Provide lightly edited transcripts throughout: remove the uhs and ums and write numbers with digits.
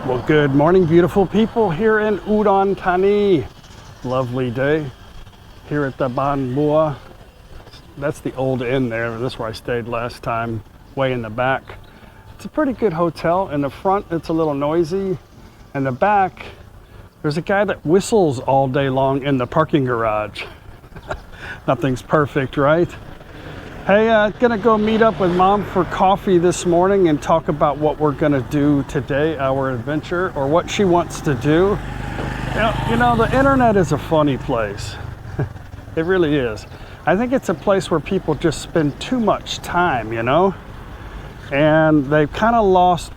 Well, good morning, beautiful people here in Udon Thani. Lovely day here at the Ban Bua. That's the old inn there. That's where I stayed last time, way in the back. It's a pretty good hotel. In the front, it's a little noisy. In the back, there's a guy that whistles all day long in the parking garage. Nothing's perfect, right? Hey, gonna go meet up with Mom for coffee this morning and talk about what we're gonna do today, our adventure, or what she wants to do. You know, the internet is a funny place. It really is. I think it's a place where people just spend too much time, you know? And they've kind of lost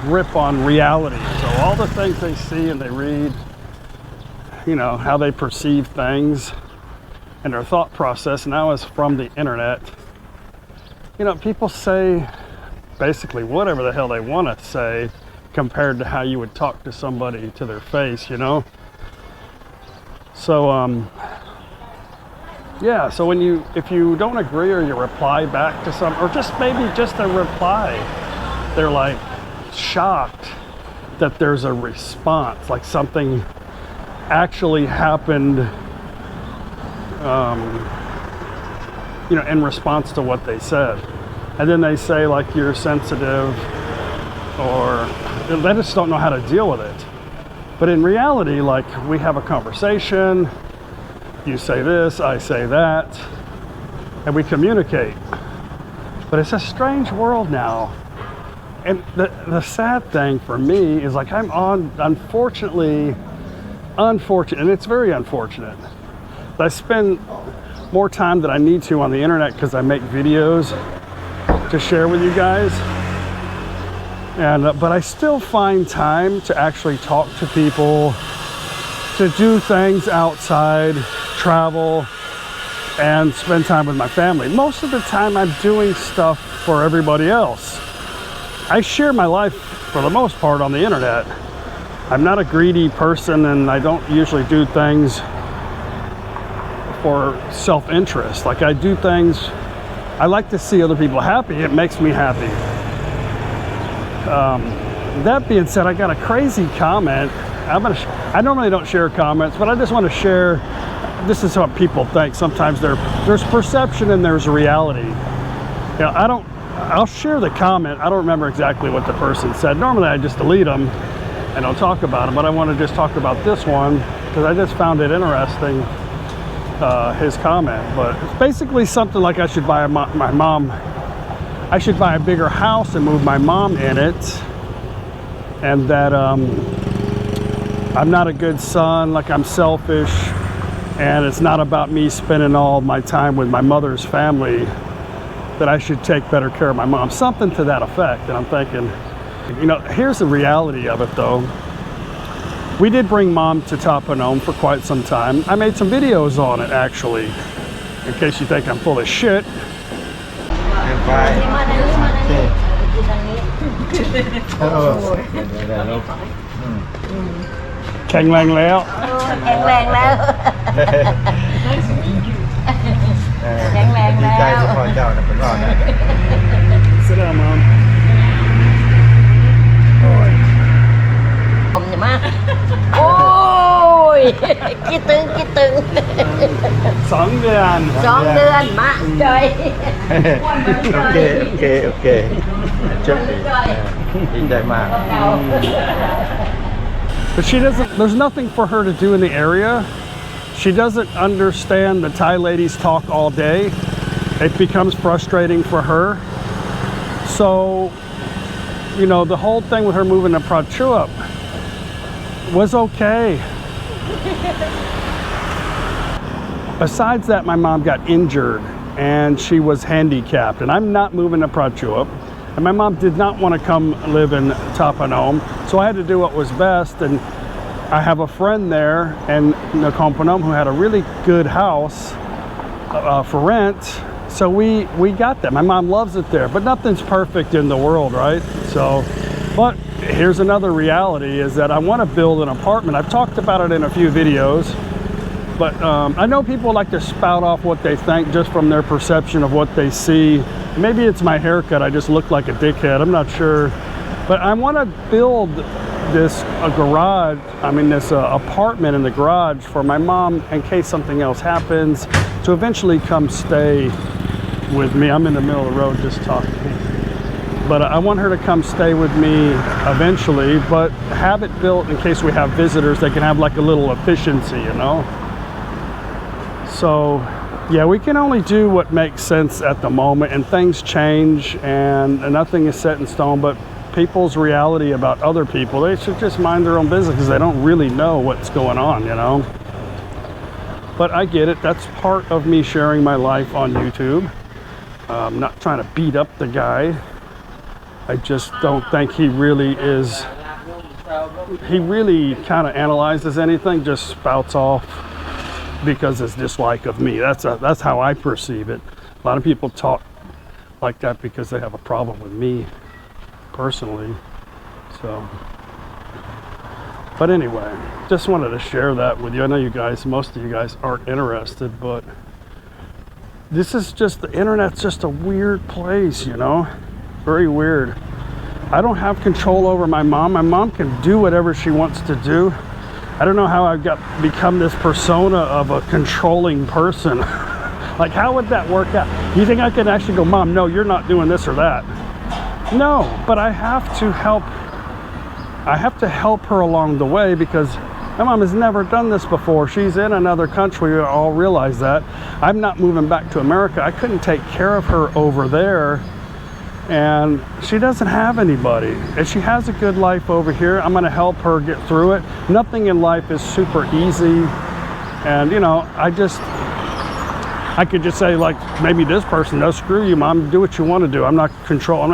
grip on reality. So all the things they see and they read, you know, how they perceive things, and their thought process now is from the internet. You know, people say basically whatever the hell they want to say compared to how you would talk to somebody to their face, you know? So, yeah, so if you don't agree or you reply back to some, or just maybe just a reply, they're like shocked that there's a response, like something actually happened, you know, in response to what they said. And then they say like you're sensitive, or they just don't know how to deal with it. But in reality, like, we have a conversation, you say this, I say that, and we communicate. But it's a strange world now. And the sad thing for me is, like, I'm on, unfortunate, and it's very unfortunate. I spend more time than I need to on the internet because I make videos to share with you guys. And but I still find time to actually talk to people, to do things outside, travel, and spend time with my family. Most of the time I'm doing stuff for everybody else. I share my life for the most part on the internet. I'm not a greedy person, and I don't usually do things for self-interest. Like, I do things, I like to see other people happy. It makes me happy. That being said, I got a crazy comment. I normally don't share comments, but I just want to share. This is what people think. Sometimes there's perception and there's reality. You know, I'll share the comment. I don't remember exactly what the person said. Normally I just delete them and I'll talk about them, but I want to just talk about this one because I just found it interesting. His comment, but it's basically something like I should buy my mom. I should buy a bigger house and move my mom in it, and that I'm not a good son, like I'm selfish, and it's not about me spending all my time with my mother's family, that I should take better care of my mom, something to that effect. And I'm thinking, you know, here's the reality of it though. We did bring Mom to ThatPhanom for quite some time. I made some videos on it, actually, in case you think I'm full of shit. Keng lang leo. Keng lang leo. Keng lang leo. ดีใจที่พ่อเจ้านะเป็นรอดนะ Sit down, Mom. ผมจะมาโอ้ยคิดตึง2 เดือน 2 เดือนมาจอย โอเคเจ็บดีใจมาก But there's nothing for her to do in the area. She doesn't understand the Thai ladies talk all day. It becomes frustrating for her. So, you know, the whole thing with her moving to Prachuap was okay. Besides that, my mom got injured and she was handicapped, and I'm not moving to Prachuap, and my mom did not want to come live in ThatPhanom, so I had to do what was best. And I have a friend there in NakhonPhanom who had a really good house for rent, so we got that. My mom loves it there, but nothing's perfect in the world, right? So, but here's another reality, is that I want to build an apartment. I've talked about it in a few videos, but I know people like to spout off what they think just from their perception of what they see. Maybe it's my haircut, I just look like a dickhead, I'm not sure. But I want to build garage, this apartment in the garage for my mom in case something else happens, to eventually come stay with me. I'm in the middle of the road just talking. But I want her to come stay with me eventually, but have it built in case we have visitors. They can have like a little efficiency, you know? So, yeah, we can only do what makes sense at the moment, and things change, and nothing is set in stone, but people's reality about other people, they should just mind their own business because they don't really know what's going on, you know? But I get it. That's part of me sharing my life on YouTube. I'm not trying to beat up the guy. I just don't think he really kind of analyzes anything, just spouts off because it's dislike of me. That's how I perceive it. A lot of people talk like that because they have a problem with me personally. So, but anyway, just wanted to share that with you. I know most of you guys aren't interested, but this is just, the internet's just a weird place, you know? Very weird. I don't have control over my mom. My mom can do whatever she wants to do. I don't know how I've become this persona of a controlling person. Like, how would that work out? You think I could actually go, Mom, no, you're not doing this or that? No, but I have to help her along the way because my mom has never done this before. She's in another country. We all realize that. I'm not moving back to America. I couldn't take care of her over there. And she doesn't have anybody. If she has a good life over here, I'm going to help her get through it. Nothing in life is super easy. And, you know, I could just say, like, maybe this person does, screw you, Mom, do what you want to do. I'm not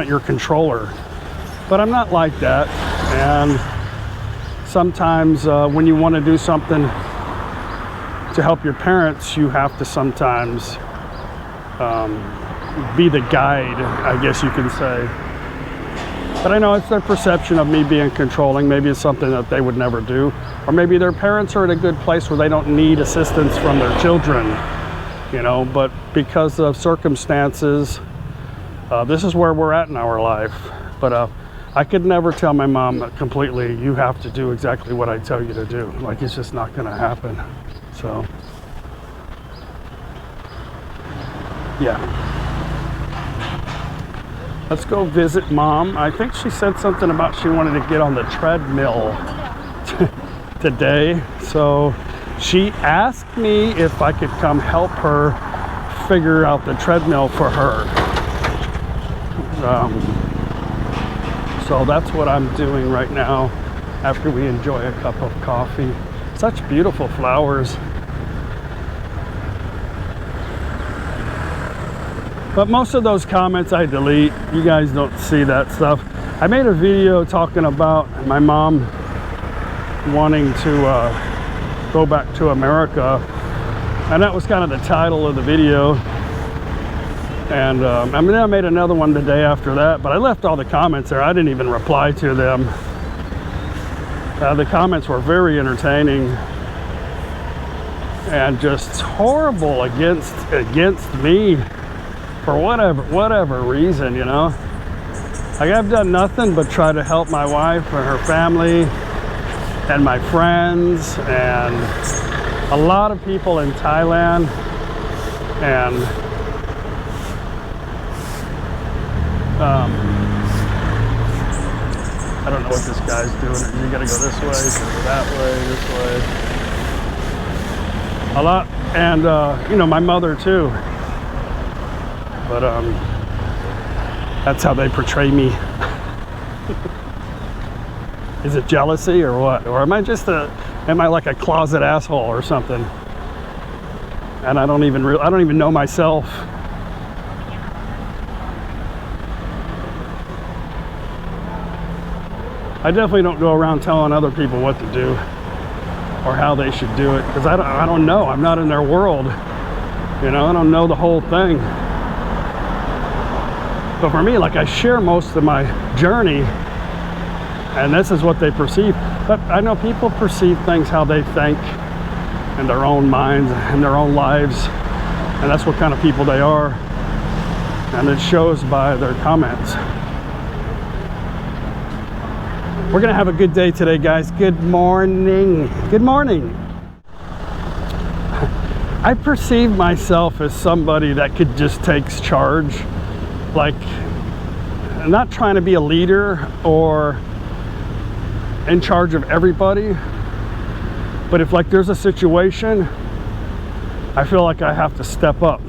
your controller. But I'm not like that. And sometimes when you want to do something to help your parents, you have to sometimes be the guide, I guess you can say. But I know it's their perception of me being controlling. Maybe it's something that they would never do. Or maybe their parents are in a good place where they don't need assistance from their children, you know, but because of circumstances, this is where we're at in our life. But I could never tell my mom completely, you have to do exactly what I tell you to do. Like, it's just not gonna happen. So, yeah. Let's go visit Mom. I think she said something about she wanted to get on the treadmill today. So she asked me if I could come help her figure out the treadmill for her. So that's what I'm doing right now after we enjoy a cup of coffee. Such beautiful flowers. But most of those comments I delete. You guys don't see that stuff. I made a video talking about my mom wanting to go back to America, and that was kind of the title of the video. And I made another one the day after that, but I left all the comments there. I didn't even reply to them. The comments were very entertaining and just horrible against me. For whatever reason, you know. Like, I've done nothing but try to help my wife and her family and my friends and a lot of people in Thailand. And I don't know what this guy's doing. You gotta go this way, you gotta go that way, this way. A lot, and you know, my mother too. But that's how they portray me. Is it jealousy or what? Or am I like a closet asshole or something? And I don't even know myself. I definitely don't go around telling other people what to do or how they should do it, because I don't know. I'm not in their world. You know, I don't know the whole thing. But for me, like, I share most of my journey, and this is what they perceive. But I know people perceive things how they think in their own minds and their own lives, and that's what kind of people they are, and it shows by their comments. We're gonna have a good day today, guys. Good morning. Good morning. I perceive myself as somebody that could just takes charge. Like, I'm not trying to be a leader or in charge of everybody, but if like there's a situation, I feel like I have to step up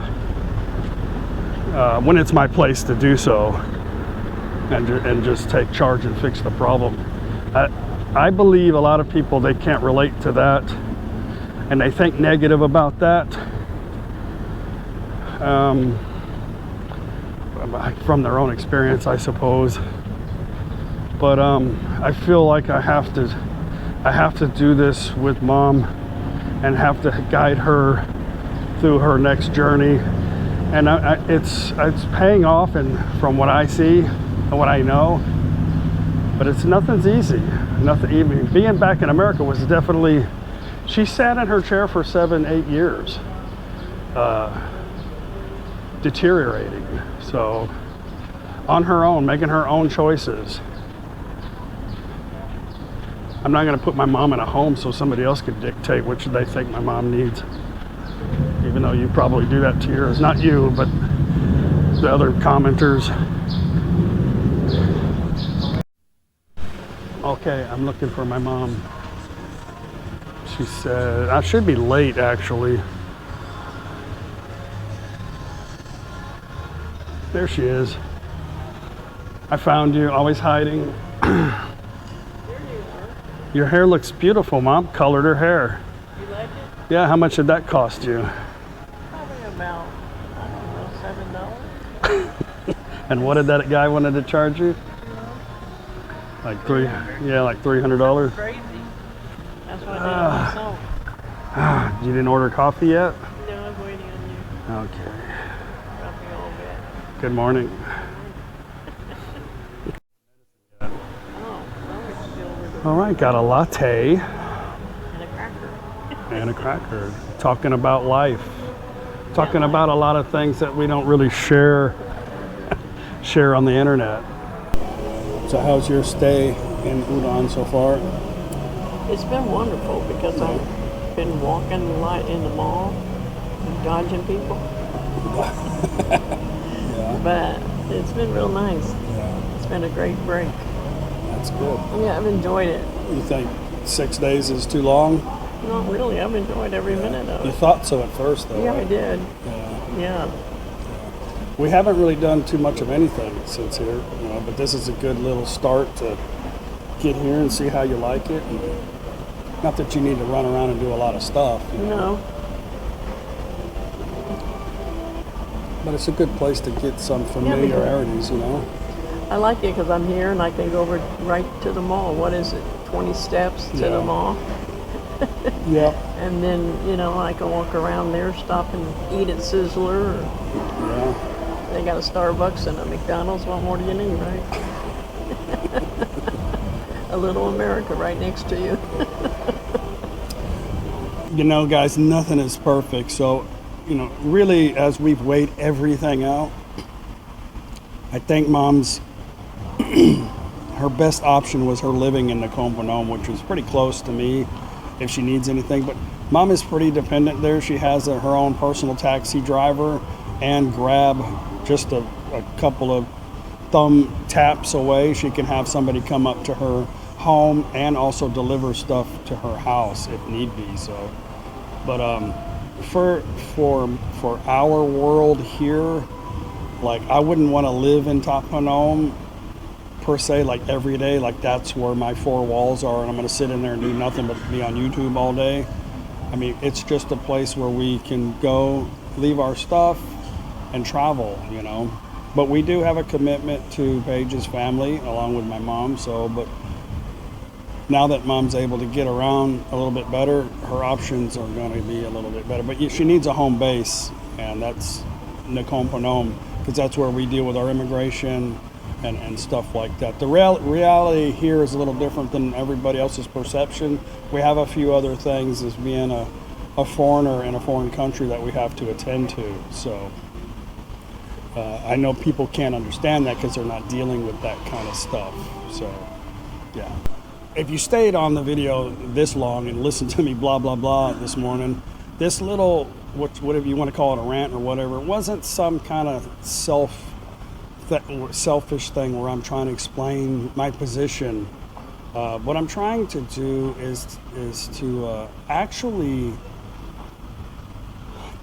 when it's my place to do so, and just take charge and fix the problem. I believe a lot of people, they can't relate to that, and they think negative about that from their own experience, I suppose. But I feel like I have to do this with Mom and have to guide her through her next journey, and it's paying off, and from what I see and what I know. But nothing's easy. Nothing. Even being back in America was definitely. She sat in her chair for 7-8 years, deteriorating. So, on her own, making her own choices. I'm not going to put my mom in a home so somebody else could dictate what they think my mom needs. Even though you probably do that to yours. Not you, but the other commenters. Okay, I'm looking for my mom. She said, I should be late actually. There she is. I found you, always hiding. Your hair looks beautiful, Mom. Colored her hair. You like it? Yeah, how much did that cost you? Probably about, I don't know, $7. And what did that guy wanted to charge you? Like like $300. Crazy. That's what I did myself. You didn't order coffee yet? No, I'm waiting on you. Okay. Got me all bad. Good morning. Oh, well, it's still over All right, got a latte and a cracker. and a cracker. Talking about life. Talking about a lot of things that we don't really share on the internet. So how's your stay in Udon so far? It's been wonderful because I've been walking a lot in the mall and dodging people. Yeah. But it's been real nice. Yeah. It's been a great break. That's good. Yeah, I've enjoyed it. You think 6 days is too long? Not really. I've enjoyed every minute of You it. thought so at first, though. Yeah, right? I did. Yeah. Yeah. We haven't really done too much of anything since here, but this is a good little start to get here and see how you like it. And not that you need to run around and do a lot of stuff, No. but it's a good place to get some familiarities, I like it because I'm here and I can go over right to the mall. What is it? 20 steps to the mall. Yeah. And then, I can walk around there, stop and eat at Sizzler. Yeah. They got a Starbucks and a McDonald's. What more do you need, right? A little America right next to you. Guys, nothing is perfect. So, really, as we've weighed everything out, I think Mom's, her best option was her living in NakhonPhanom, which was pretty close to me if she needs anything. But Mom is pretty dependent there. She has her own personal taxi driver and Grab, just a couple of thumb taps away. She can have somebody come up to her home and also deliver stuff to her house if need be. So, but for our world here, like I wouldn't want to live in ThatPhanom per se, like every day. Like that's where my four walls are, and I'm going to sit in there and do nothing but be on YouTube all day. I mean, it's just a place where we can go, leave our stuff, and travel, But we do have a commitment to Paige's family, along with my mom. So, but now that Mom's able to get around a little bit better, her options are going to be a little bit better. But she needs a home base, and that's NakhonPhanom, because that's where we deal with our immigration and stuff like that. The reality here is a little different than everybody else's perception. We have a few other things as being a foreigner in a foreign country that we have to attend to. So I know people can't understand that because they're not dealing with that kind of stuff. So Yeah. If you stayed on the video this long and listened to me blah, blah, blah this morning, this little, whatever you want to call it, a rant or whatever, it wasn't some kind of selfish thing where I'm trying to explain my position. What I'm trying to do is to actually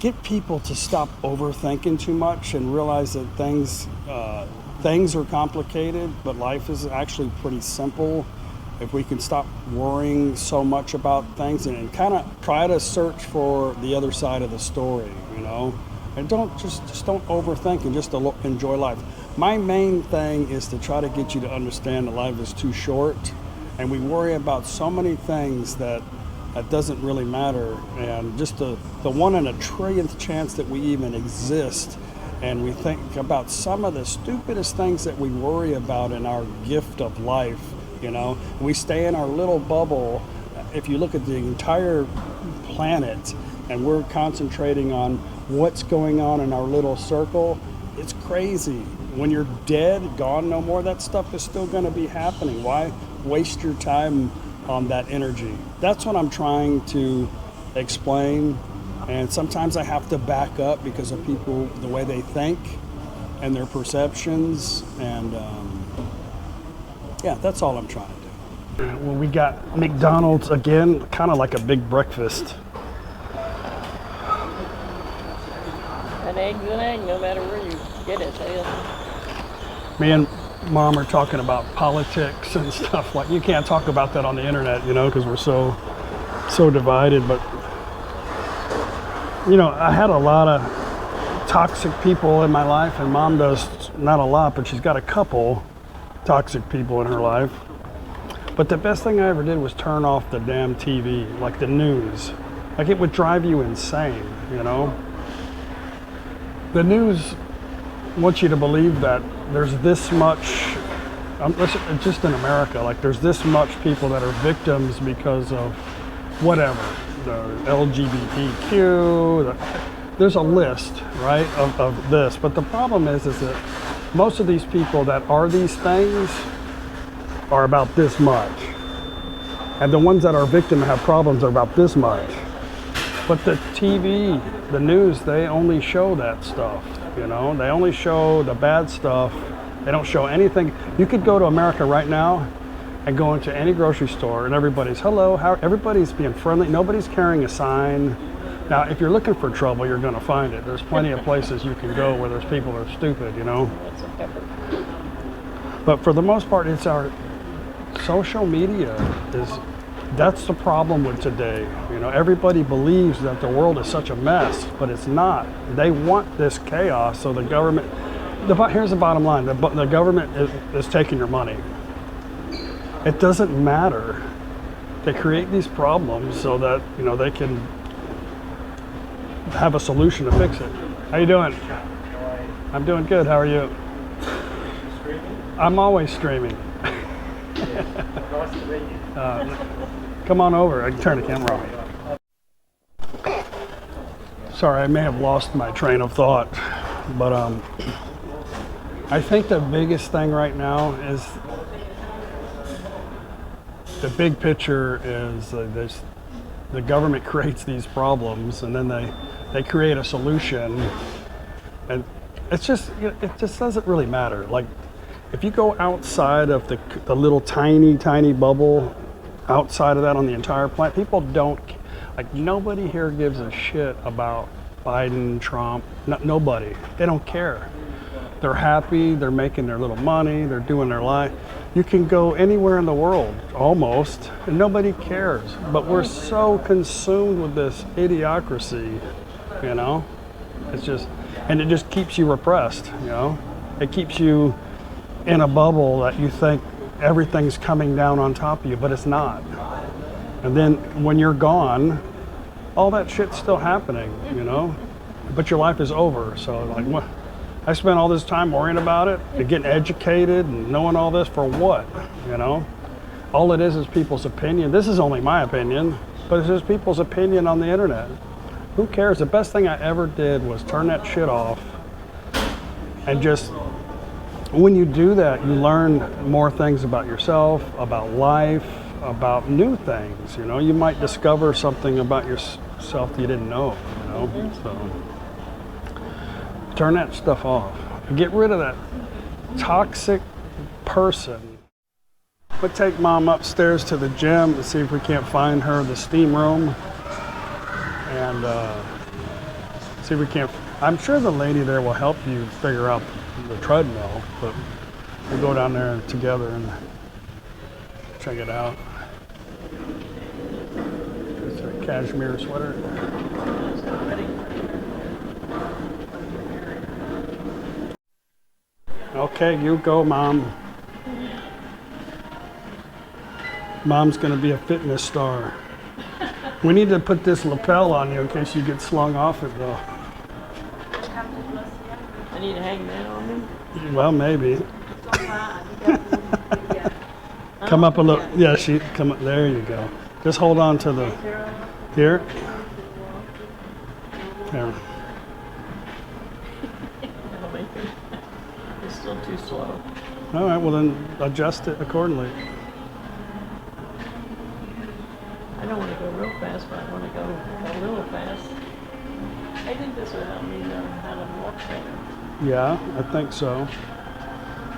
get people to stop overthinking too much and realize that things are complicated, but life is actually pretty simple. If we can stop worrying so much about things and kind of try to search for the other side of the story, you know, and don't overthink and just enjoy life. My main thing is to try to get you to understand that life is too short, and we worry about so many things that doesn't really matter, and just the 1 in a trillionth chance that we even exist. And we think about some of the stupidest things that we worry about in our gift of life. You know, we stay in our little bubble. If you look at the entire planet and we're concentrating on what's going on in our little circle, it's crazy. When you're dead, gone no more, that stuff is still going to be happening. Why waste your time on that energy? That's what I'm trying to explain. And sometimes I have to back up because of people, the way they think and their perceptions, and yeah, that's all I'm trying to do. Well, we got McDonald's again, kind of like a big breakfast. An egg's an egg, no matter where you get it. Me and Mom are talking about politics and stuff. Like, you can't talk about that on the internet, you know, because we're so divided. But you know, I had a lot of toxic people in my life, and Mom does not a lot, but she's got a couple toxic people in her life. But the best thing I ever did was turn off the damn TV, like the news. Like, it would drive you insane, you know? The news wants you to believe that there's this much, just in America, like there's this much people that are victims because of whatever, the LGBTQ, there's a list, right, of this. But the problem is that most of these people that are these things are about this much. And the ones that are victim have problems are about this much. But the TV, the news, they only show that stuff, you know? They only show the bad stuff. They don't show anything. You could go to America right now and go into any grocery store and everybody's hello, everybody's being friendly. Nobody's carrying a sign. Now, if you're looking for trouble, you're gonna find it. There's plenty of places you can go where there's people that are stupid, you know? But for the most part, it's our social media that's the problem with today. You know, everybody believes that the world is such a mess, but it's not. They want this chaos, so the government, here's the bottom line, the government is taking your money. It doesn't matter. They create these problems so that, you know, they can have a solution to fix it. How you doing? I'm doing good. How are you? I'm always streaming. Come on over. I can turn the camera off. Sorry, I may have lost my train of thought, but I think the biggest thing right now is the big picture is the government creates these problems and then they create a solution, and it just doesn't really matter. Like, if you go outside of the little tiny bubble, outside of that on the entire planet, people don't, like, nobody here gives a shit about Biden, Trump, nobody. They don't care. They're happy, they're making their little money, they're doing their life. You can go anywhere in the world, almost, and nobody cares. But we're so consumed with this idiocracy, you know? It's just, and it just keeps you repressed, you know? It keeps you in a bubble that you think everything's coming down on top of you, but it's not. And then when you're gone, all that shit's still happening, you know? But your life is over, so like, what? I spent all this time worrying about it and getting educated and knowing all this for what, you know? All it is people's opinion. This is only my opinion, but it's just people's opinion on the internet. Who cares? The best thing I ever did was turn that shit off and just when you do that, you learn more things about yourself, about life, about new things. You know, you might discover something about yourself that you didn't know. You know, so turn that stuff off. Get rid of that toxic person. We'll take Mom upstairs to the gym and see if we can't find her the steam room, and see if we can't. I'm sure the lady there will help you figure out the treadmill, but we'll go down there together and check it out. It's a cashmere sweater. Okay, you go, Mom. Mom's gonna be a fitness star. We need to put this lapel on you in case you get slung off it, though. I need to hang that on me? Well, maybe. Come up a little. Yeah, come up. There you go. Just hold on to the. Here. There. It's still too slow. All right, well then adjust it accordingly. I don't want to go real fast, but I want to go a little fast. I think this will help me learn how to walk better. Yeah, I think so.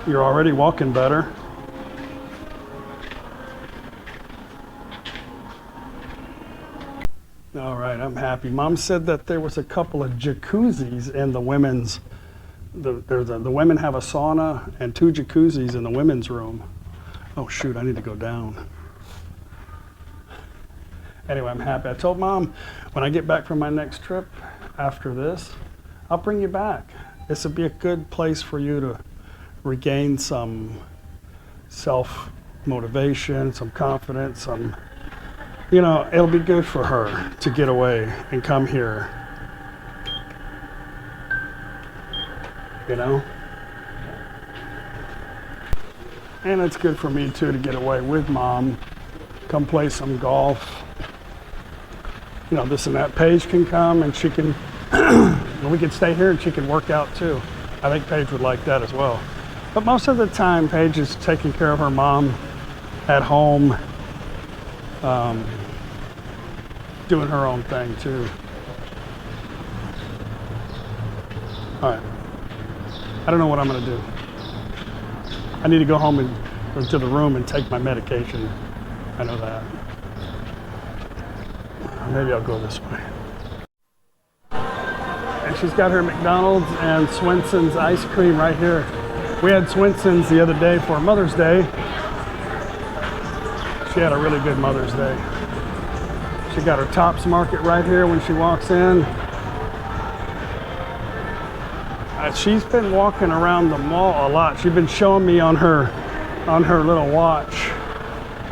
You're already walking better. All right, I'm happy. Mom said that there was a couple of jacuzzis in the women's. The women have a sauna and 2 jacuzzis in the women's room. Oh shoot, I need to go down. Anyway, I'm happy. I told Mom when I get back from my next trip after this, I'll bring you back. This would be a good place for you to regain some self-motivation, some confidence, some, you know, it'll be good for her to get away and come here. You know? And it's good for me too to get away with Mom, come play some golf. You know, this and that. Paige can come and she can, we can stay here and she can work out too. I think Paige would like that as well. But most of the time, Paige is taking care of her mom at home, doing her own thing too. All right. I don't know what I'm gonna do. I need to go home and to the room and take my medication. I know that. Maybe I'll go this way. And she's got her McDonald's and Swenson's ice cream right here. We had Swenson's the other day for Mother's Day. She had a really good Mother's Day. She got her Tops Market right here when she walks in. She's been walking around the mall a lot. She's been showing me on her little watch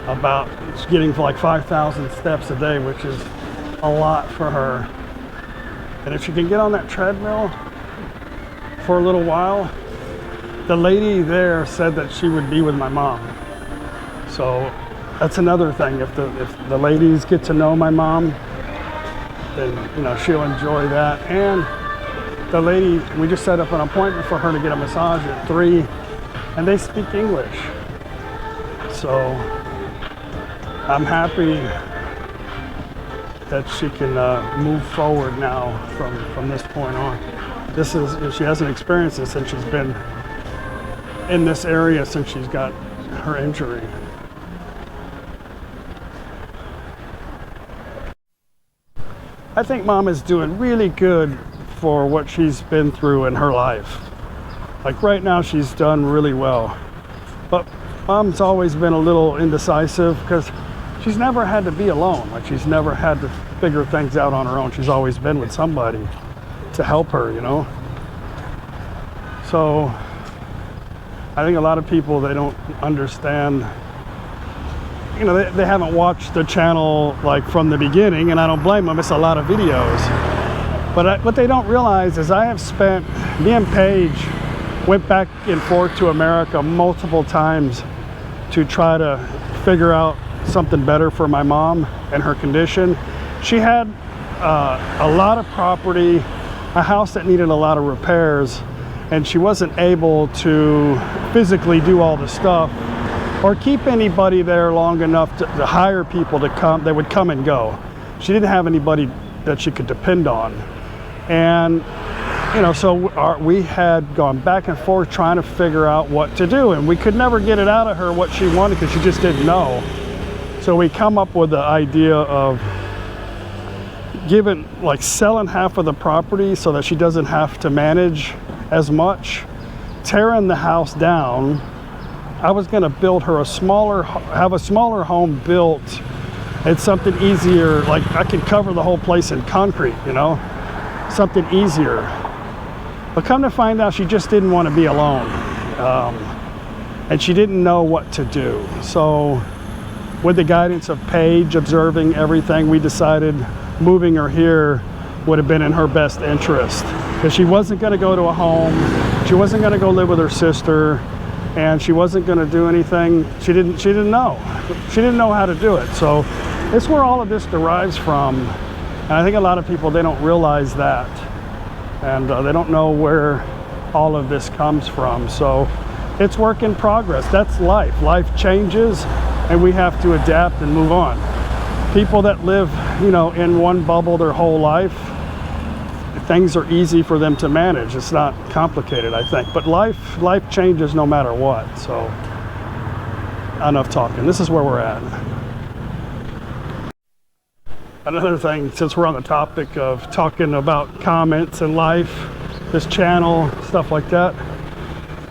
about getting like 5,000 steps a day, which is a lot for her. And if she can get on that treadmill for a little while, the lady there said that she would be with my mom. So that's another thing. If the ladies get to know my mom, then you know she'll enjoy that. And the lady, we just set up an appointment for her to get a massage at 3, and they speak English. So I'm happy that she can move forward now from this point on. She hasn't experienced this since she's been in this area since she's got her injury. I think Mom is doing really good for what she's been through in her life. Like right now she's done really well. But Mom's always been a little indecisive because she's never had to be alone. Like she's never had to figure things out on her own. She's always been with somebody to help her, you know? So I think a lot of people, they don't understand, you know, they haven't watched the channel like from the beginning, and I don't blame them. It's a lot of videos. But what they don't realize is I have spent, me and Paige went back and forth to America multiple times to try to figure out something better for my mom and her condition. She had a lot of property, a house that needed a lot of repairs, and she wasn't able to physically do all the stuff or keep anybody there long enough to hire people to come. They would come and go. She didn't have anybody that she could depend on. And you know, so we had gone back and forth trying to figure out what to do, and we could never get it out of her what she wanted because she just didn't know. So we come up with the idea of selling half of the property so that she doesn't have to manage as much, tearing the house down. I was going to build her have a smaller home built. It's something easier, like I could cover the whole place in concrete, you know, something easier. But come to find out, she just didn't want to be alone, and she didn't know what to do. So with the guidance of Paige, observing everything, we decided moving her here would have been in her best interest, because she wasn't going to go to a home, she wasn't going to go live with her sister, and she wasn't going to do anything. She didn't know how to do it. So it's where all of this derives from, and I think a lot of people, they don't realize that, and they don't know where all of this comes from. So it's work in progress. That's life. Life changes, and we have to adapt and move on. People that live, you know, in one bubble their whole life, things are easy for them to manage. It's not complicated, I think. But life changes no matter what. So enough talking. This is where we're at. Another thing, since we're on the topic of talking about comments and life, this channel, stuff like that,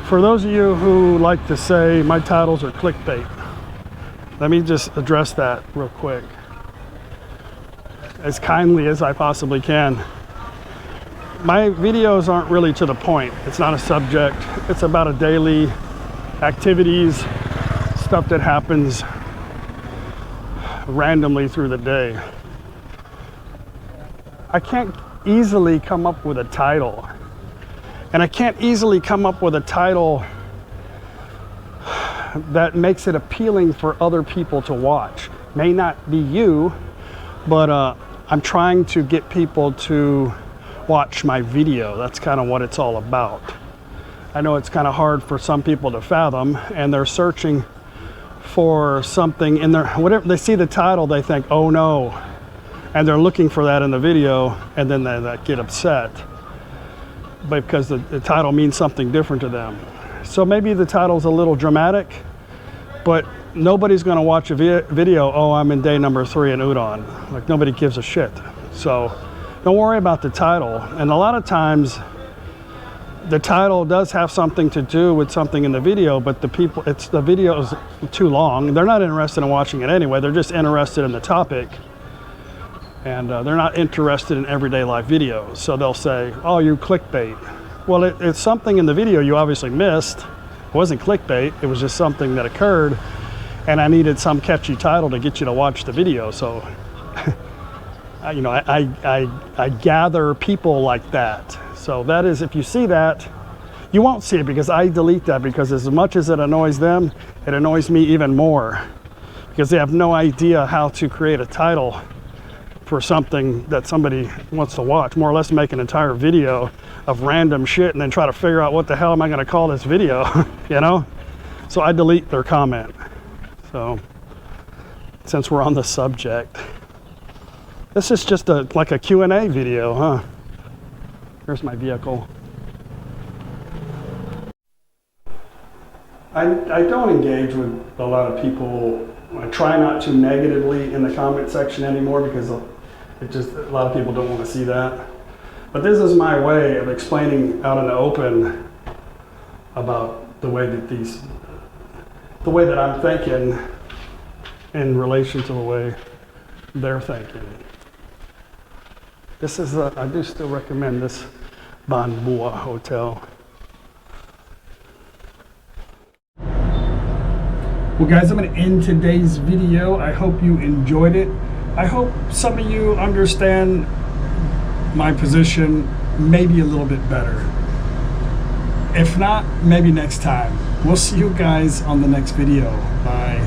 for those of you who like to say my titles are clickbait, let me just address that real quick, as kindly as I possibly can. My videos aren't really to the point. It's not a subject. It's about a daily activities, stuff that happens randomly through the day. I can't easily come up with a title, and I can't easily come up with a title that makes it appealing for other people to watch. May not be you, but I'm trying to get people to watch my video. That's kind of what it's all about. I know it's kind of hard for some people to fathom, and they're searching for something in their, whatever they see the title, they think, oh no, and they're looking for that in the video, and then they get upset, but because the title means something different to them. So maybe the title's a little dramatic, but nobody's going to watch a video, oh, I'm in day number 3 in udon. Like, nobody gives a shit. So don't worry about the title. And a lot of times the title does have something to do with something in the video, but the video is too long. They're not interested in watching it anyway. They're just interested in the topic, and they're not interested in everyday life videos. So they'll say, oh, you clickbait. Well, it's something in the video you obviously missed. It wasn't clickbait. It was just something that occurred, and I needed some catchy title to get you to watch the video. So you know, I gather people like that. So that is, if you see that, you won't see it because I delete that, because as much as it annoys them, it annoys me even more, because they have no idea how to create a title for something that somebody wants to watch. More or less make an entire video of random shit and then try to figure out what the hell am I going to call this video, you know? So I delete their comment. So since we're on the subject, this is just like a Q&A video, huh? Here's my vehicle. I don't engage with a lot of people. I try not to negatively in the comment section anymore, because a lot of people don't want to see that. But this is my way of explaining out in the open about the way that I'm thinking in relation to the way they're thinking. This is I do still recommend this Bambua Hotel. Well guys, I'm going to end today's video. I hope you enjoyed it. I hope some of you understand my position maybe a little bit better. If not, maybe next time. We'll see you guys on the next video. Bye.